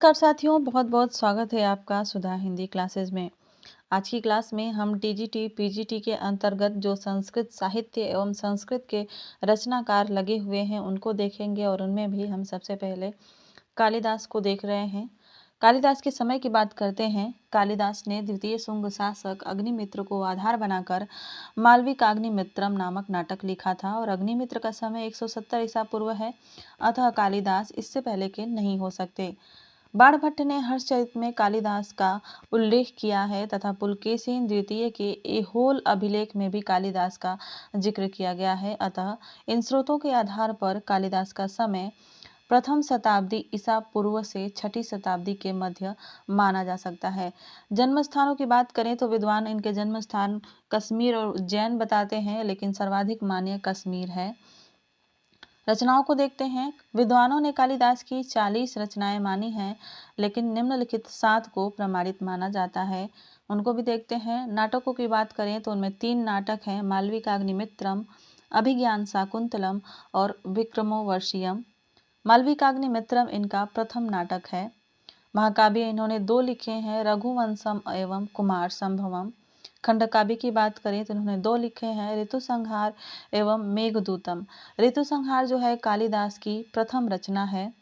नमस्कार साथियों, बहुत बहुत स्वागत है आपका सुधा हिंदी क्लासेस में। आज की क्लास में हम टीजीटी पीजीटी के अंतर्गत जो संस्कृत साहित्य एवं संस्कृत के रचनाकार लगे हुए हैं उनको देखेंगे और उनमें भी हम सबसे पहले कालिदास को देख रहे हैं। कालिदास के समय की बात करते हैं। कालिदास ने द्वितीय शुंग शासक अग्निमित्र को आधार बनाकर मालविकाग्निमित्रम नामक नाटक लिखा था और अग्निमित्र का समय 170 ईसा पूर्व है, अतः कालिदास इससे पहले के नहीं हो सकते। बाणभट्ट ने हर्षचरित में कालिदास का उल्लेख किया है तथा पुलकेशिन द्वितीय के ऐहोल अभिलेख में भी कालिदास का जिक्र किया गया है। अतः इन स्रोतों के आधार पर कालिदास का समय प्रथम शताब्दी ईसा पूर्व से छठी शताब्दी के मध्य माना जा सकता है। जन्म स्थानों की बात करें तो विद्वान इनके जन्म स्थान कश्मीर और उज्जैन बताते हैं, लेकिन सर्वाधिक मान्य कश्मीर है। रचनाओं को देखते हैं। विद्वानों ने कालिदास की 40 रचनाएं मानी हैं, लेकिन निम्नलिखित 7 को प्रमाणित माना जाता है। उनको भी देखते हैं। नाटकों की बात करें तो उनमें 3 नाटक हैं, मालविकाग्निमित्रम, अभिज्ञान शाकुंतलम और विक्रमोर्वशीयम। मालविकाग्निमित्रम इनका प्रथम नाटक है। महाकाव्य इन्होंने 2 लिखे हैं, रघुवंशम एवं कुमार संभवम। खंडकाव्य की बात करें तो इन्होंने 2 लिखे हैं, ऋतु संहार एवं मेघदूतम। ऋतु संहार जो है कालिदास की प्रथम रचना है।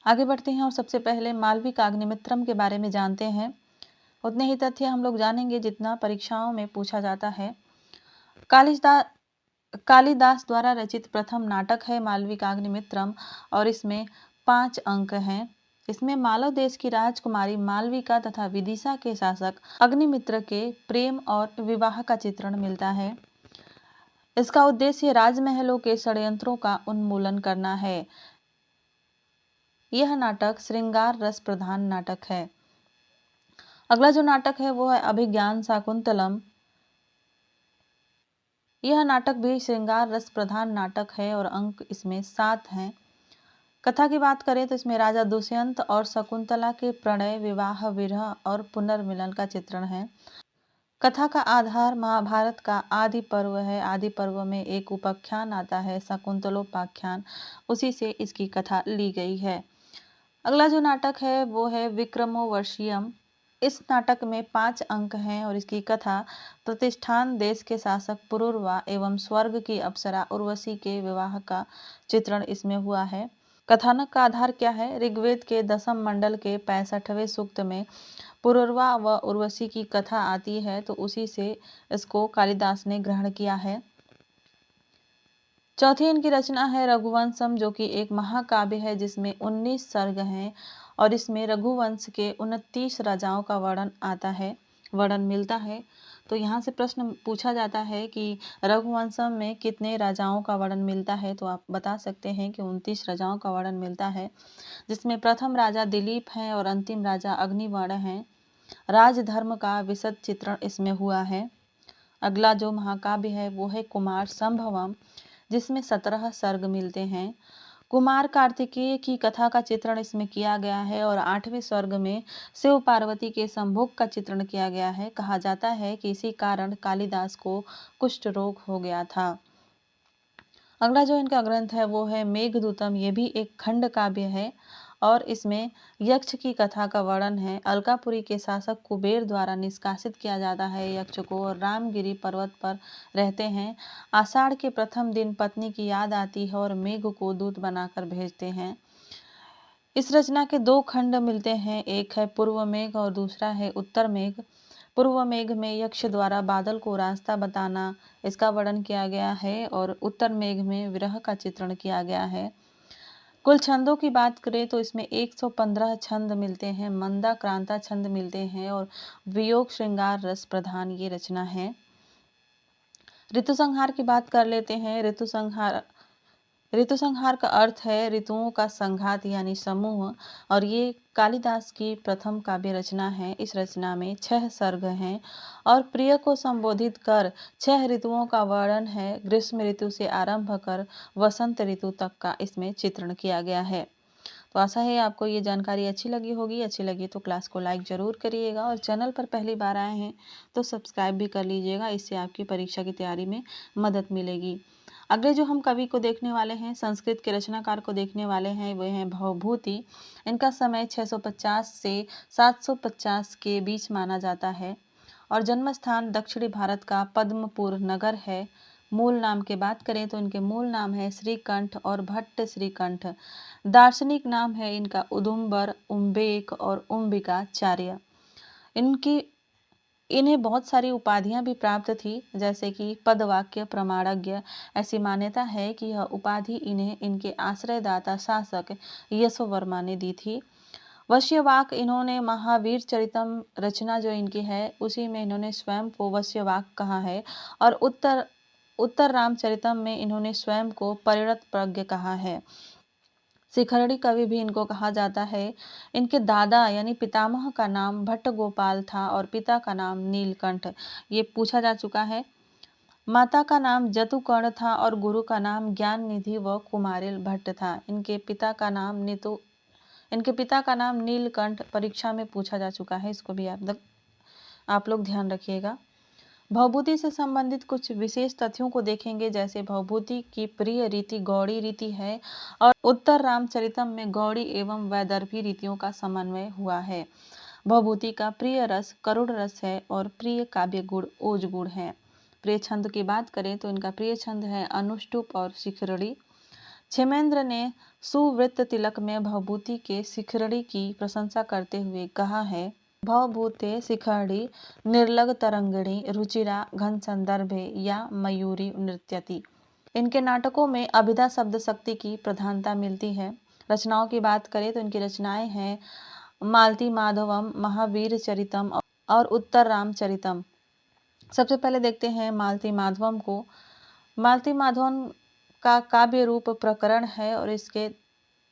आगे बढ़ते हैं और सबसे पहले मालविकाग्निमित्रम के बारे में जानते हैं। उतने ही तथ्य हम लोग जानेंगे जितना परीक्षाओं में पूछा जाता है। कालिदास द्वारा रचित प्रथम नाटक है मालविकाग्निमित्रम और इसमें 5 अंक हैं। इसमें मालव देश की राजकुमारी मालविका तथा विदिशा के शासक अग्निमित्र के प्रेम और विवाह का चित्रण मिलता है। इसका उद्देश्य राजमहलों के षड्यंत्रों का उन्मूलन करना है। यह नाटक श्रृंगार रस प्रधान नाटक है। अगला जो नाटक है वो है अभिज्ञान शाकुंतलम। यह नाटक भी श्रृंगार रस प्रधान नाटक है और अंक इसमें 7 हैं। कथा की बात करें तो इसमें राजा दुष्यंत और शकुंतला के प्रणय, विवाह, विरह और पुनर्मिलन का चित्रण है। कथा का आधार महाभारत का आदि पर्व है। आदि पर्व में एक उपाख्यान आता है, शकुंतलोपाख्यान, उसी से इसकी कथा ली गई है। अगला जो नाटक है वो है विक्रमोर्वशीयम। इस नाटक में 5 अंक हैं और इसकी कथा प्रतिष्ठान देश के शासक पुरुरवा एवं स्वर्ग की अप्सरा उर्वशी के विवाह का चित्रण इसमें हुआ है। कथानक का आधार क्या है? ऋग्वेद के 10वें मंडल के 65वें सूक्त में पुरुरवा व उर्वशी की कथा आती है, तो उसी से इसको कालिदास ने ग्रहण किया है। चौथी इनकी रचना है रघुवंशम, जो कि एक महाकाव्य है जिसमें 19 सर्ग हैं और इसमें रघुवंश के 29 राजाओं का वर्णन मिलता है। तो यहाँ से प्रश्न पूछा जाता है कि रघुवंशम में कितने राजाओं का वर्णन मिलता है, तो आप बता सकते हैं कि 29 राजाओं का वर्णन मिलता है, जिसमें प्रथम राजा दिलीप हैं और अंतिम राजा अग्निवर्ण हैं। राजधर्म का विशद चित्रण इसमें हुआ है। अगला जो महाकाव्य है वो है कुमार संभवम, जिसमें 17 सर्ग मिलते हैं। कुमार कार्तिकेय की कथा का चित्रण इसमें किया गया है और 8वें सर्ग में शिव पार्वती के संभोग का चित्रण किया गया है। कहा जाता है कि इसी कारण कालिदास को कुष्ठ रोग हो गया था। अगला जो इनका ग्रंथ है वो है मेघदूतम। ये भी एक खंड काव्य है और इसमें यक्ष की कथा का वर्णन है। अलकापुरी के शासक कुबेर द्वारा निष्कासित किया जाता है यक्ष को और रामगिरी पर्वत पर रहते हैं। आषाढ़ के प्रथम दिन पत्नी की याद आती है और मेघ को दूत बनाकर भेजते हैं। इस रचना के 2 खंड मिलते हैं, एक है पूर्व मेघ और दूसरा है उत्तर मेघ। पूर्व मेघ में यक्ष द्वारा बादल को रास्ता बताना इसका वर्णन किया गया है और उत्तर मेघ में विरह का चित्रण किया गया है। कुल छंदों की बात करें तो इसमें 115 छंद मिलते हैं, मंदा क्रांता छंद मिलते हैं और वियोग श्रृंगार रस प्रधान ये रचना है। ऋतु संहार की बात कर लेते हैं। ऋतु संहार का अर्थ है ऋतुओं का संघात यानी समूह, और ये कालिदास की प्रथम काव्य रचना है। इस रचना में 6 सर्ग हैं और प्रिय को संबोधित कर 6 ऋतुओं का वर्णन है। ग्रीष्म ऋतु से आरंभ कर वसंत ऋतु तक का इसमें चित्रण किया गया है। तो आशा है आपको ये जानकारी अच्छी लगी होगी। अच्छी लगी तो क्लास को लाइक ज़रूर करिएगा और चैनल पर पहली बार आए हैं तो सब्सक्राइब भी कर लीजिएगा, इससे आपकी परीक्षा की तैयारी में मदद मिलेगी। अगले जो हम कवि को देखने वाले हैं, संस्कृत के रचनाकार को देखने वाले हैं, वे हैं भवभूति। इनका समय 650 से 750 के बीच माना जाता है और जन्म स्थान दक्षिणी भारत का पद्मपुर नगर है। मूल नाम की बात करें तो इनके मूल नाम है श्रीकंठ और भट्ट श्रीकंठ। दार्शनिक नाम है इनका उदुम्बर, उम्बेक और उम्बिकाचार्य। इनकी इन्हें बहुत सारी उपाधियां भी प्राप्त थी, जैसे कि पदवाक्य प्रमाणज्ञ। ऐसी मान्यता है कि यह उपाधि इन्हें इनके आश्रयदाता शासक यशोवर्मा ने दी थी। वश्यवाक, इन्होंने महावीर चरितम रचना जो इनकी है उसी में इन्होंने स्वयं को वश्यवाक कहा है और उत्तर रामचरितम में इन्होंने स्वयं को परिणत प्रज्ञ कहा है। शिखरणी कवि भी इनको कहा जाता है। इनके दादा यानी पितामह का नाम भट्ट गोपाल था और पिता का नाम नीलकंठ, ये पूछा जा चुका है। माता का नाम जतुकर्ण था और गुरु का नाम ज्ञान निधि व कुमारिल भट्ट था। इनके पिता का नाम नीलकंठ परीक्षा में पूछा जा चुका है, इसको भी आप लोग ध्यान रखिएगा। भवभूति से संबंधित कुछ विशेष तथ्यों को देखेंगे, जैसे भवभूति की प्रिय रीति गौड़ी रीति है और उत्तर रामचरितम में गौड़ी एवं वैदर्भी रीतियों का समन्वय हुआ है। भवभूति का प्रिय रस करुण रस है और प्रिय काव्य गुण ओज गुण है। प्रिय छंद की बात करें तो इनका प्रिय छंद है अनुष्टुप और शिखरणी। क्षेमेंद्र ने सुवृत्त तिलक में भवभूति के शिखरणी की प्रशंसा करते हुए कहा है, भवभूते शिखरणी निर्लग तरंगिणी रुचिरा घन संदर्भे या मयूरी नृत्यति। इनके नाटकों में अभिधा शब्द शक्ति की प्रधानता मिलती है। रचनाओं की बात करें तो इनकी रचनाएं हैं मालती माधवम, महावीर चरितम और उत्तर रामचरितम। सबसे पहले देखते हैं मालती माधवम को। मालती माधवम का काव्य रूप प्रकरण है और इसके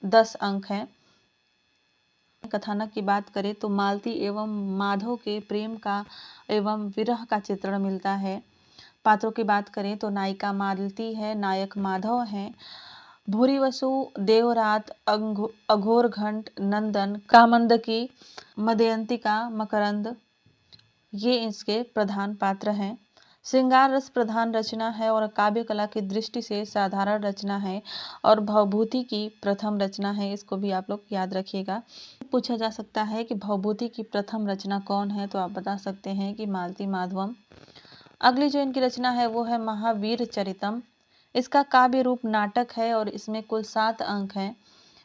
10 अंक हैं। कथानक की बात करें तो मालती एवं माधव के प्रेम का एवं विरह का चित्रण मिलता है। पात्रों की बात करें तो नायिका मालती है, नायक माधव हैं। भूरिवसु, देवरात, अघोरघंट, नंदन, कामंदकी, मदयंतिका, मकरंद, ये इसके प्रधान पात्र हैं। श्रृंगार रस प्रधान रचना है और काव्य कला की दृष्टि से साधारण रचना है और भवभूति की प्रथम रचना है, इसको भी आप लोग याद रखिएगा। पूछा जा सकता है कि भवभूति की प्रथम रचना कौन है, तो आप बता सकते हैं कि मालती माधवम। अगली जो इनकी रचना है वो है महावीर चरितम। इसका काव्य रूप नाटक है और इसमें कुल 7 अंक हैं।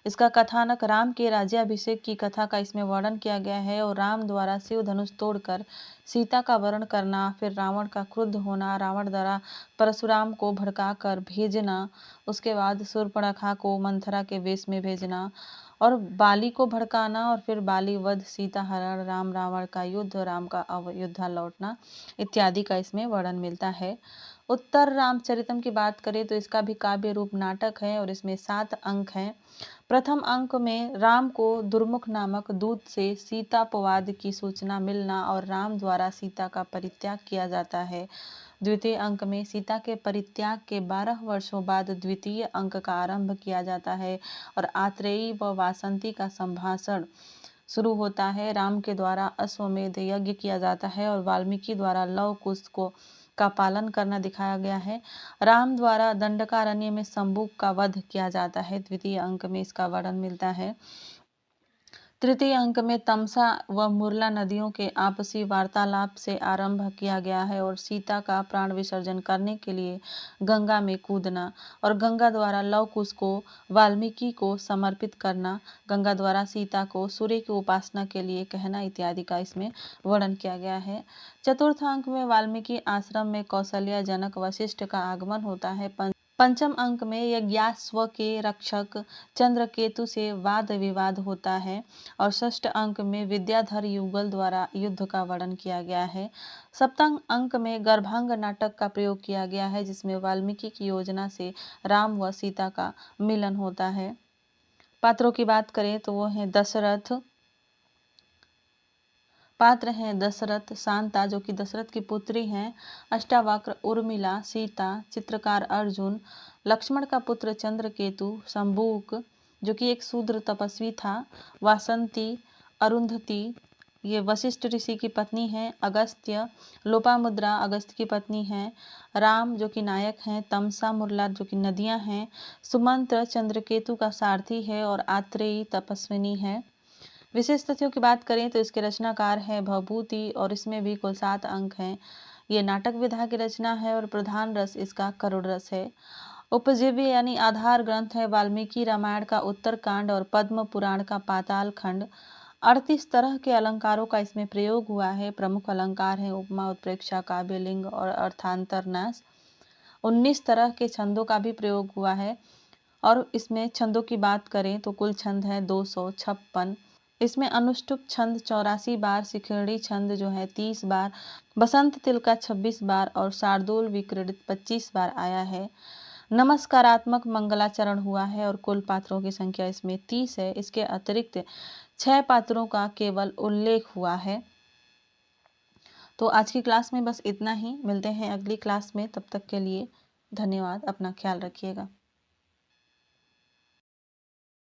इसका कथानक राम के राज्याभिषेक की कथा का इसमें वर्णन किया गया है और राम द्वारा शिव धनुष तोड़कर सीता का वरण करना, फिर रावण का क्रुद्ध होना, रावण द्वारा परशुराम को भड़काकर भेजना, उसके बाद शूर्पणखा को मंथरा के वेश में भेजना और बाली को भड़काना और फिर बाली वध, सीता हरण, राम रावण का युद्ध, राम का अयोध्या लौटना इत्यादि का इसमें वर्णन मिलता है। उत्तर रामचरितम की बात करें तो इसका भी काव्य रूप नाटक है और इसमें 7 अंक हैं। प्रथम अंक में राम को दुर्मुख नामक दूत से सीतापवाद की सूचना मिलना और राम द्वारा सीता का परित्याग किया जाता है। द्वितीय अंक में सीता के परित्याग के 12 वर्षों बाद द्वितीय अंक का आरंभ किया जाता है और आत्रेयी व वासंती का संभाषण शुरू होता है। राम के द्वारा अश्वमेध यज्ञ किया जाता है और वाल्मीकि द्वारा लव कुश को का पालन करना दिखाया गया है। राम द्वारा दंडकारण्य में शंभू का वध किया जाता है। द्वितीय अंक में इसका वर्णन मिलता है। तृतीय अंक में तमसा व मुरला नदियों के आपसी वार्तालाप से आरंभ किया गया है और सीता का प्राण विसर्जन करने के लिए गंगा में कूदना और गंगा द्वारा लव कुश को वाल्मीकि को समर्पित करना, गंगा द्वारा सीता को सूर्य की उपासना के लिए कहना इत्यादि का इसमें वर्णन किया गया है। चतुर्थ अंक में वाल्मीकि आश्रम में कौशल्या, जनक, वशिष्ठ का आगमन होता है। पंचम अंक में यज्ञाश्व के रक्षक चंद्रकेतु से वाद विवाद होता है और षष्ठ अंक में विद्याधर युगल द्वारा युद्ध का वर्णन किया गया है। सप्तम अंक में गर्भांग नाटक का प्रयोग किया गया है, जिसमें वाल्मीकि की योजना से राम व सीता का मिलन होता है। पात्रों की बात करें तो वो हैं दशरथ। पात्र हैं दशरथ, शांता जो कि दशरथ की पुत्री हैं, अष्टावक्र, उर्मिला, सीता, चित्रकार अर्जुन, लक्ष्मण का पुत्र चंद्रकेतु, शंबुक जो कि एक शूद्र तपस्वी था, वासंती, अरुंधति, ये वशिष्ठ ऋषि की पत्नी हैं। अगस्त्य, लोपामुद्रा अगस्त्य की पत्नी हैं। राम जो कि नायक हैं। तमसा, मुरला जो कि नदियां हैं। सुमंत्र चंद्रकेतु का सारथी है और आत्रेयी तपस्विनी है। विशेष तथ्यों की बात करें तो इसके रचनाकार है भवभूति और इसमें भी कुल 7 अंक हैं। ये नाटक विधा की रचना है और प्रधान रस इसका करुण रस है। उपजीव्य यानी आधार ग्रंथ है वाल्मीकि रामायण का उत्तरकांड और पद्म पुराण का पाताल खंड। 38 तरह के अलंकारों का इसमें प्रयोग हुआ है। प्रमुख अलंकार हैं उपमा, उत्प्रेक्षा, काव्यलिंग और अर्थांतरन्यास। 19 तरह के छंदों का भी प्रयोग हुआ है और इसमें छंदों की बात करें तो कुल छंद है 256। इसमें अनुष्टुप छंद 84 बार, शिखंडी छंद जो है 30 बार, बसंत तिलका 26 बार और शार्दूल विक्रीडित 25 बार आया है। नमस्कारात्मक मंगलाचरण हुआ है और कुल पात्रों की संख्या इसमें 30 है। इसके अतिरिक्त 6 पात्रों का केवल उल्लेख हुआ है। तो आज की क्लास में बस इतना ही। मिलते हैं अगली क्लास में, तब तक के लिए धन्यवाद। अपना ख्याल रखिएगा।